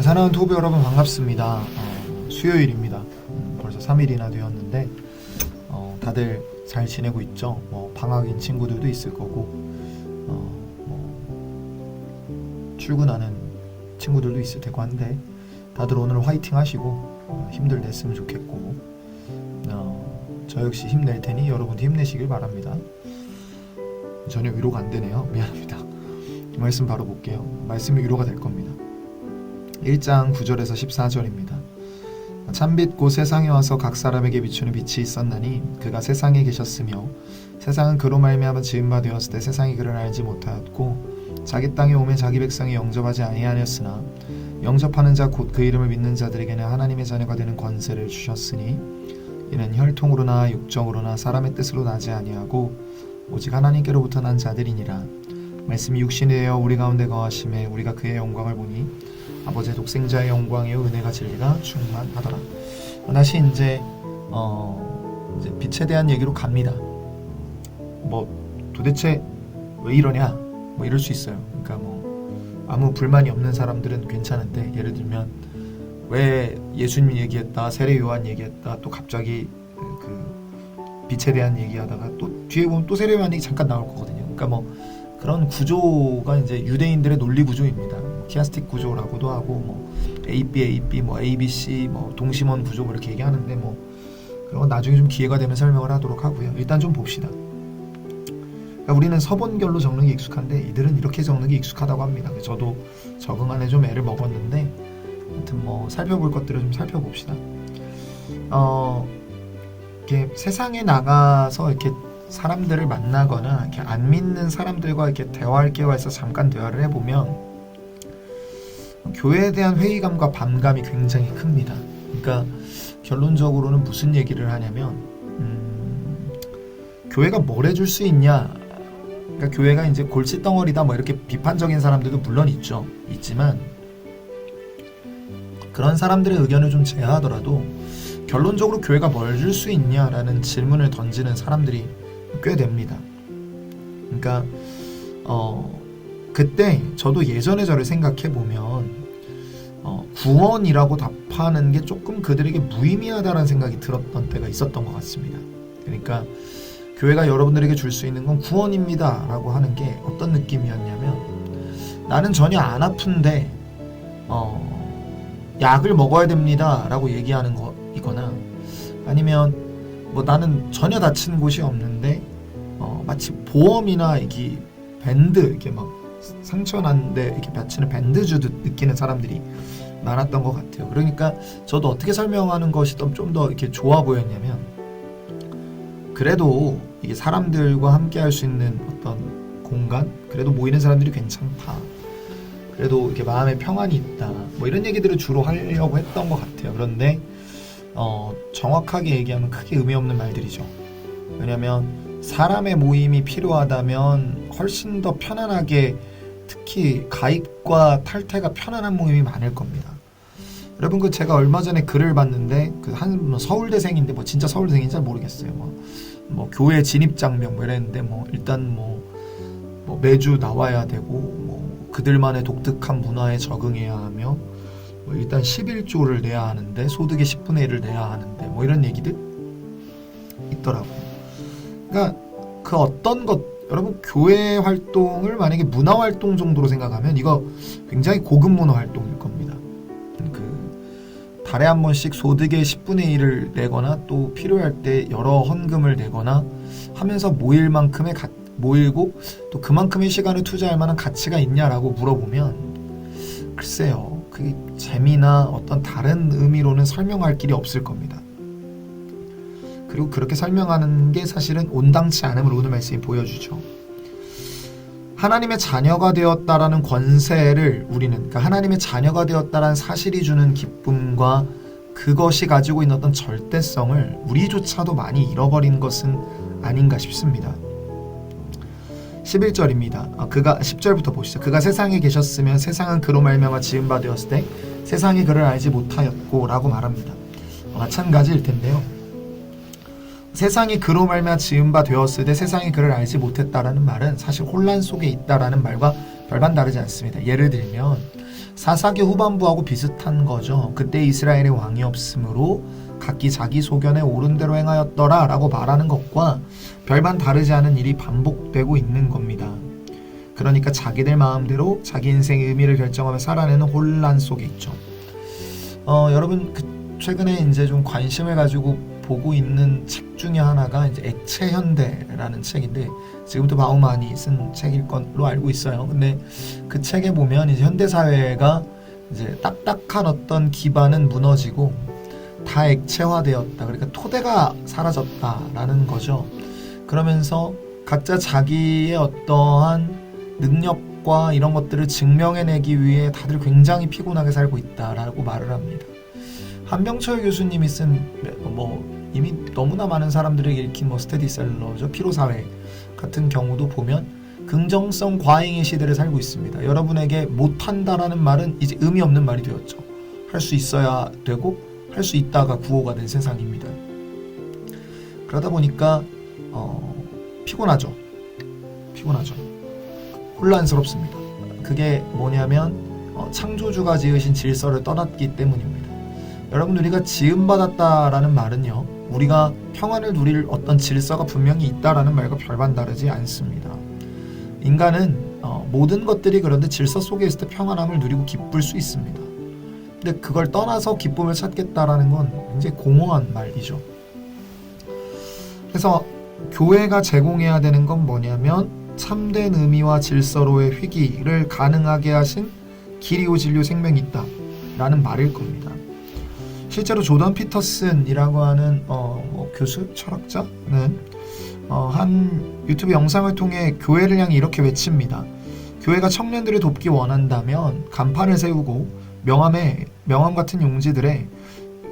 사랑하는 토부 여러분 반갑습니다. 수요일입니다. 벌써 3일이나 되었는데 다들 잘 지내고 있죠? 방학인 친구들도 있을 거고 출근하는 친구들도 있을 테고 한데 다들 오늘 화이팅 하시고 힘들 냈으면 좋겠고 저 역시 힘낼 테니 여러분도 힘내시길 바랍니다. 전혀 위로가 안 되네요. 미안합니다. 말씀 바로 볼게요. 말씀이 위로가 될 겁니다. 1장 9절에서 14절입니다. 참빛 곧 세상에 와서 각 사람에게 비추는 빛이 있었나니 그가 세상에 계셨으며 세상은 그로 말미암아 지은 바 되었을 때 세상이 그를 알지 못하였고 자기 땅에 오매 자기 백성이 영접하지 아니하였으나 영접하는 자 곧 그 이름을 믿는 자들에게는 하나님의 자녀가 되는 권세를 주셨으니 이는 혈통으로나 육정으로나 사람의 뜻으로 나지 아니하고 오직 하나님께로부터 난 자들이니라. 말씀이 육신이 되어 우리 가운데 거하심에 우리가 그의 영광을 보니 아버지의 독생자의 영광이요 은혜가 진리가 충만하더라. 다시 이제 빛에 대한 얘기로 갑니다. 도대체 왜 이러냐 이럴 수 있어요. 그러니까 아무 불만이 없는 사람들은 괜찮은데 예를 들면 왜 예수님 얘기했다 세례 요한 얘기했다 또 갑자기 그 빛에 대한 얘기하다가 또 뒤에 보면 또 세례 요한 얘기 잠깐 나올 거거든요. 그러니까 그런 구조가 이제 유대인들의 논리 구조입니다. 키아스틱 구조라고도 하고 AB, ABC, 동심원 구조 이렇게 얘기하는데 그런 건 나중에 좀 기회가 되면 설명을 하도록 하고요. 일단 좀 봅시다. 그러니까 우리는 서본결로 적는 게 익숙한데 이들은 이렇게 적는 게 익숙하다고 합니다. 저도 적응하는 좀 애를 먹었는데 아무튼 살펴볼 것들을 좀 살펴봅시다. 이렇게 세상에 나가서 이렇게 사람들을 만나거나 이렇게 안 믿는 사람들과 이렇게 대화할 기회가 있어서 잠깐 대화를 해보면 교회에 대한 회의감과 반감이 굉장히 큽니다. 그러니까 결론적으로는 무슨 얘기를 하냐면 교회가 뭘 해줄 수 있냐, 그러니까 교회가 이제 골칫덩어리다 이렇게 비판적인 사람들도 물론 있지만 그런 사람들의 의견을 좀 제하하더라도 결론적으로 교회가 뭘 줄 수 있냐라는 질문을 던지는 사람들이 꽤 됩니다. 그러니까 그때 저도 예전에 저를 생각해보면 구원이라고 답하는 게 조금 그들에게 무의미하다는 생각이 들었던 때가 있었던 것 같습니다. 그러니까 교회가 여러분들에게 줄 수 있는 건 구원입니다 라고 하는 게 어떤 느낌이었냐면 나는 전혀 안 아픈데 약을 먹어야 됩니다 라고 얘기하는 거이거나 아니면 나는 전혀 다친 곳이 없는데 마치 보험이나 이게 밴드 이렇게 상처 난데 이렇게 받치는 밴드 주듯 느끼는 사람들이 많았던 것 같아요. 그러니까 저도 어떻게 설명하는 것이 좀 더 이렇게 좋아 보였냐면 그래도 이게 사람들과 함께 할 수 있는 어떤 공간, 그래도 모이는 사람들이 괜찮다. 그래도 이렇게 마음에 평안이 있다. 이런 얘기들을 주로 하려고 했던 것 같아요. 그런데 정확하게 얘기하면 크게 의미 없는 말들이죠. 왜냐하면 사람의 모임이 필요하다면 훨씬 더 편안하게 특히 가입과 탈퇴가 편안한 모임이 많을 겁니다. 여러분 제가 얼마 전에 글을 봤는데 한 서울대생인데 진짜 서울대생인지 잘 모르겠어요. 교회 진입장벽 이랬는데 일단 매주 나와야 되고 그들만의 독특한 문화에 적응해야 하며 일단 11조를 내야 하는데 소득의 10분의 1을 내야 하는데 이런 얘기들 있더라고요. 그러니까 그 어떤 것 여러분 교회 활동을 만약에 문화 활동 정도로 생각하면 이거 굉장히 고급 문화 활동일 겁니다. 달에 한 번씩 소득의 10분의 1을 내거나 또 필요할 때 여러 헌금을 내거나 하면서 모일 만큼의 모이고 또 그만큼의 시간을 투자할 만한 가치가 있냐라고 물어보면 글쎄요. 그게 재미나 어떤 다른 의미로는 설명할 길이 없을 겁니다. 그리고 그렇게 설명하는 게 사실은 온당치 않음을 오늘 말씀이 보여주죠. 하나님의 자녀가 되었다라는 권세를 우리는 그러니까 하나님의 자녀가 되었다라는 사실이 주는 기쁨과 그것이 가지고 있는 어떤 절대성을 우리조차도 많이 잃어버린 것은 아닌가 싶습니다. 11절입니다. 그가 10절부터 보시죠. 그가 세상에 계셨으면 세상은 그로 말미암아 지은 바 되었을 때 세상이 그를 알지 못하였고 라고 말합니다. 마찬가지일 텐데요. 세상이 그로 말미암아 지은 바 되었을 때 세상이 그를 알지 못했다라는 말은 사실 혼란 속에 있다라는 말과 별반 다르지 않습니다. 예를 들면 사사기 후반부하고 비슷한 거죠. 그때 이스라엘의 왕이 없으므로 각기 자기 소견에 옳은 대로 행하였더라 라고 말하는 것과 별반 다르지 않은 일이 반복되고 있는 겁니다. 그러니까 자기들 마음대로 자기 인생의 의미를 결정하며 살아내는 혼란 속에 있죠. 여러분 최근에 이제 좀 관심을 가지고 보고 있는 책 중에 하나가 이제 액체현대라는 책인데, 지금도 바우만이 쓴 책일 걸로 알고 있어요. 근데 그 책에 보면 이제 현대 사회가 이제 딱딱한 어떤 기반은 무너지고 다 액체화되었다. 그러니까 토대가 사라졌다라는 거죠. 그러면서 각자 자기의 어떠한 능력과 이런 것들을 증명해내기 위해 다들 굉장히 피곤하게 살고 있다라고 말을 합니다. 한병철 교수님이 쓴 이미 너무나 많은 사람들에게 읽힌 스테디셀러죠. 피로사회 같은 경우도 보면 긍정성 과잉의 시대를 살고 있습니다. 여러분에게 못한다라는 말은 이제 의미 없는 말이 되었죠. 할 수 있어야 되고 할 수 있다가 구호가 된 세상입니다. 그러다 보니까 피곤하죠. 혼란스럽습니다. 그게 뭐냐면 창조주가 지으신 질서를 떠났기 때문입니다. 여러분, 우리가 지음받았다라는 말은요, 우리가 평안을 누릴 어떤 질서가 분명히 있다라는 말과 별반 다르지 않습니다. 인간은 모든 것들이 그런데 질서 속에 있을 때 평안함을 누리고 기쁠 수 있습니다. 근데 그걸 떠나서 기쁨을 찾겠다라는 건 굉장히 공허한 말이죠. 그래서 교회가 제공해야 되는 건 뭐냐면 참된 의미와 질서로의 회귀를 가능하게 하신 길이요 진리요 생명이 있다 라는 말일 겁니다. 실제로 조던 피터슨이라고 하는 교수, 철학자는 한 유튜브 영상을 통해 교회를 향해 이렇게 외칩니다. 교회가 청년들을 돕기 원한다면 간판을 세우고 명함 같은 용지들에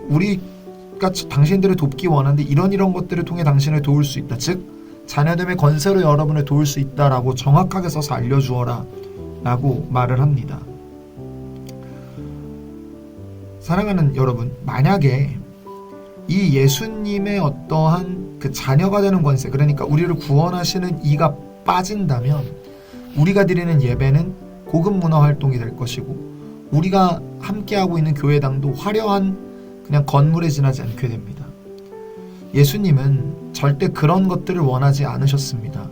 우리가 당신들을 돕기 원하는데 이런 것들을 통해 당신을 도울 수 있다. 즉 자녀됨의 권세로 여러분을 도울 수 있다라고 정확하게 써서 알려주어라 라고 말을 합니다. 사랑하는 여러분, 만약에 이 예수님의 어떠한 그 자녀가 되는 권세, 그러니까 우리를 구원하시는 이가 빠진다면 우리가 드리는 예배는 고급 문화 활동이 될 것이고 우리가 함께하고 있는 교회당도 화려한 그냥 건물에 지나지 않게 됩니다. 예수님은 절대 그런 것들을 원하지 않으셨습니다.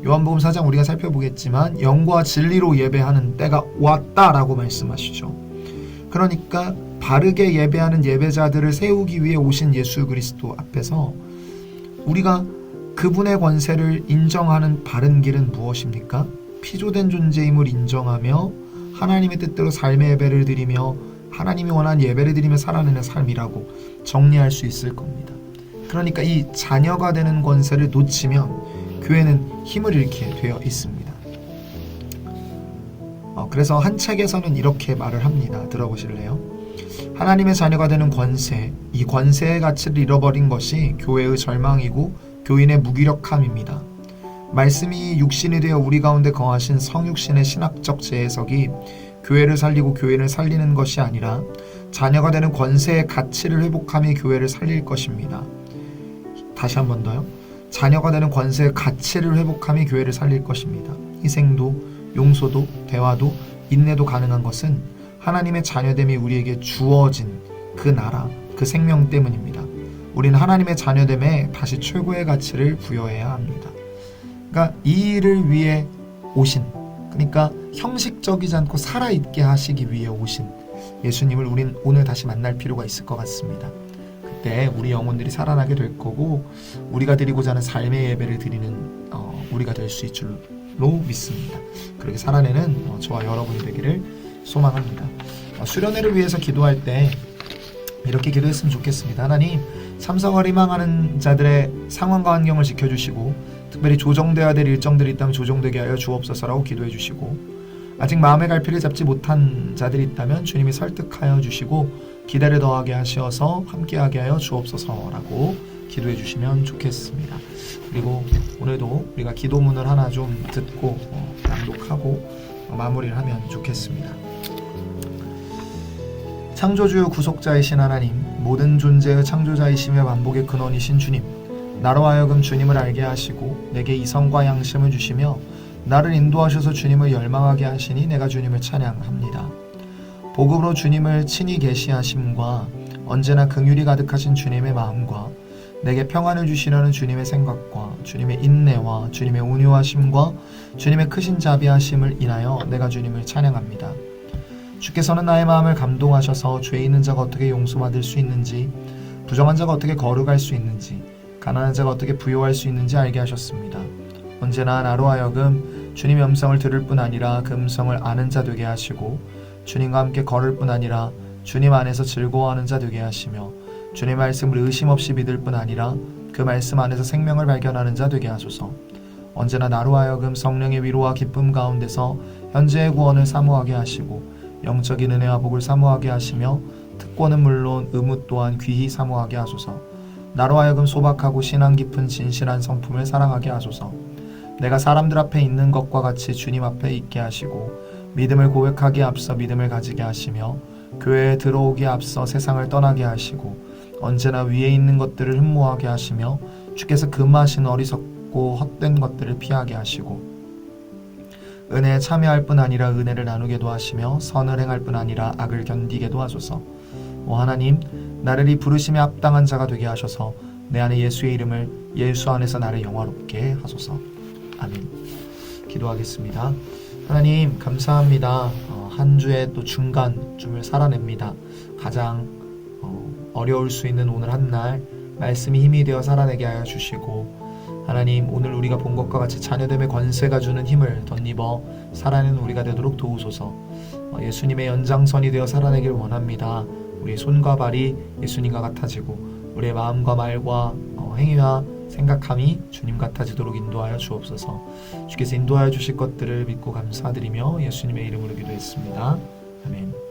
요한복음 4장 우리가 살펴보겠지만 영과 진리로 예배하는 때가 왔다라고 말씀하시죠. 그러니까 바르게 예배하는 예배자들을 세우기 위해 오신 예수 그리스도 앞에서 우리가 그분의 권세를 인정하는 바른 길은 무엇입니까? 피조된 존재임을 인정하며 하나님의 뜻대로 삶의 예배를 드리며 하나님이 원하는 예배를 드리며 살아내는 삶이라고 정리할 수 있을 겁니다. 그러니까 이 자녀가 되는 권세를 놓치면 교회는 힘을 잃게 되어 있습니다. 그래서 한 책에서는 이렇게 말을 합니다. 들어보실래요? 하나님의 자녀가 되는 권세, 이 권세의 가치를 잃어버린 것이 교회의 절망이고 교인의 무기력함입니다. 말씀이 육신이 되어 우리 가운데 거하신 성육신의 신학적 재해석이 교회를 살리고 교회를 살리는 것이 아니라 자녀가 되는 권세의 가치를 회복함이 교회를 살릴 것입니다. 다시 한 번 더요. 자녀가 되는 권세의 가치를 회복함이 교회를 살릴 것입니다. 희생도, 용서도, 대화도, 인내도 가능한 것은 하나님의 자녀됨이 우리에게 주어진 그 나라, 그 생명 때문입니다. 우리는 하나님의 자녀됨에 다시 최고의 가치를 부여해야 합니다. 그러니까 이 일을 위해 오신, 그러니까 형식적이지 않고 살아있게 하시기 위해 오신 예수님을 우린 오늘 다시 만날 필요가 있을 것 같습니다. 그때 우리 영혼들이 살아나게 될 거고 우리가 드리고자 하는 삶의 예배를 드리는 우리가 될 수 있을 줄로 믿습니다. 그렇게 살아내는 저와 여러분이 되기를 소망합니다. 수련회를 위해서 기도할 때 이렇게 기도했으면 좋겠습니다. 하나님, 참석을 희망하는 자들의 상황과 환경을 지켜주시고 특별히 조정되어야 될 일정들이 있다면 조정되게 하여 주옵소서라고 기도해 주시고, 아직 마음의 갈피를 잡지 못한 자들이 있다면 주님이 설득하여 주시고 기대를 더하게 하셔서 함께하게 하여 주옵소서라고 기도해 주시면 좋겠습니다. 그리고 오늘도 우리가 기도문을 하나 좀 듣고 낭독하고 마무리를 하면 좋겠습니다. 창조주 구속자이신 하나님, 모든 존재의 창조자이시며 만복의 근원이신 주님, 나로 하여금 주님을 알게 하시고 내게 이성과 양심을 주시며 나를 인도하셔서 주님을 열망하게 하시니 내가 주님을 찬양합니다. 복음으로 주님을 친히 계시하심과 언제나 긍휼이 가득하신 주님의 마음과 내게 평안을 주시려는 주님의 생각과 주님의 인내와 주님의 온유하심과 주님의 크신 자비하심을 인하여 내가 주님을 찬양합니다. 주께서는 나의 마음을 감동하셔서 죄 있는 자가 어떻게 용서받을 수 있는지, 부정한 자가 어떻게 거룩할 수 있는지, 가난한 자가 어떻게 부요할 수 있는지 알게 하셨습니다. 언제나 나로 하여금 주님의 음성을 들을 뿐 아니라 그 음성을 아는 자 되게 하시고 주님과 함께 걸을 뿐 아니라 주님 안에서 즐거워하는 자 되게 하시며 주님의 말씀을 의심 없이 믿을 뿐 아니라 그 말씀 안에서 생명을 발견하는 자 되게 하소서. 언제나 나로 하여금 성령의 위로와 기쁨 가운데서 현재의 구원을 사모하게 하시고 영적인 은혜와 복을 사모하게 하시며 특권은 물론 의무 또한 귀히 사모하게 하소서. 나로 하여금 소박하고 신앙 깊은 진실한 성품을 사랑하게 하소서. 내가 사람들 앞에 있는 것과 같이 주님 앞에 있게 하시고 믿음을 고백하기에 앞서 믿음을 가지게 하시며 교회에 들어오기에 앞서 세상을 떠나게 하시고 언제나 위에 있는 것들을 흠모하게 하시며 주께서 금하신 어리석고 헛된 것들을 피하게 하시고 은혜에 참여할 뿐 아니라 은혜를 나누게도 하시며 선을 행할 뿐 아니라 악을 견디게도 하소서. 오 하나님, 나를 이 부르심에 합당한 자가 되게 하셔서 내 안에 예수의 이름을 예수 안에서 나를 영화롭게 하소서. 아멘. 기도하겠습니다. 하나님 감사합니다. 한 주의 또 중간쯤을 살아냅니다. 가장 어려울 수 있는 오늘 한 날 말씀이 힘이 되어 살아내게 하여 주시고 하나님 오늘 우리가 본 것과 같이 자녀됨의 권세가 주는 힘을 덧입어 살아내는 우리가 되도록 도우소서. 예수님의 연장선이 되어 살아내길 원합니다. 우리의 손과 발이 예수님과 같아지고 우리의 마음과 말과 행위와 생각함이 주님 같아지도록 인도하여 주옵소서. 주께서 인도하여 주실 것들을 믿고 감사드리며 예수님의 이름으로 기도했습니다. 아멘.